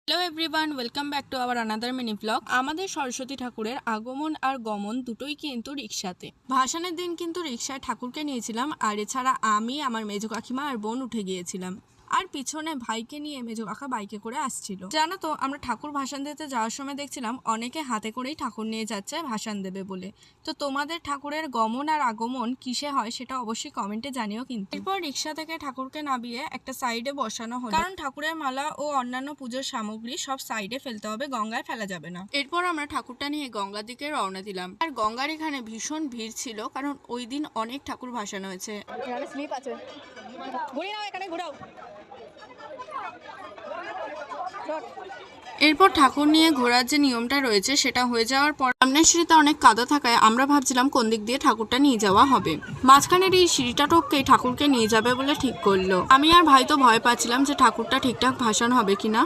Hello everyone, welcome back to our another mini blog. আমাদের সরস্বতী ঠাকুরের আগমন আর গমন দুটোই কিন্তু রিক্সাতে। ভাসানের দিন কিন্তু রিক্সায় ঠাকুরকে নিয়েছিলাম, আর এছাড়া আমি, আমার মেজো কাকিমা আর বোন উঠে গিয়েছিলাম। আর পিছনে ভাইকে নিয়ে মেজো কাকা বাইকে করে আসছিল। জানো তো, আমরা ঠাকুর ভাসান দিতে যাওয়ার সময় দেখছিলাম অনেকে হাতে করেই ঠাকুর নিয়ে যাচ্ছে ভাসান দেবে বলে। তো তোমাদের ঠাকুরের গমন আর আগমন কিসে হয় সেটা অবশ্যই কমেন্টে জানিও। কিন্তু এরপর রিক্সা থেকে ঠাকুরকে নামিয়ে একটা সাইডে বসানো হলো, কারণ ঠাকুরের মালা ও অন্যান্য পুজোর সামগ্রী সব সাইডে ফেলতে হবে, গঙ্গায় ফেলা যাবে না। এরপর আমরা ঠাকুরটা নিয়ে গঙ্গার দিকে রওনা দিলাম। আর গঙ্গার এখানে ভীষণ ভিড় ছিল, কারণ ওই দিন অনেক ঠাকুর ভাসানো হয়েছে। এরপর ঠাকুর নিয়ে ঘোরার যে নিয়মটা রয়েছে সেটা হয়ে যাওয়ার পর সামনের সিঁড়িতে অনেক কাদা থাকায় আমরা ভাবছিলাম কোন দিক দিয়ে ঠাকুরটা নিয়ে যাওয়া হবে। মাঝখানের এই সিঁড়িটা টপকেই ঠাকুরকে নিয়ে যাবে বলে ঠিক করলো। আমি আর ভাই তো ভয় পাচ্ছিলাম যে ঠাকুরটা ঠিকঠাক ভাসান হবে কিনা।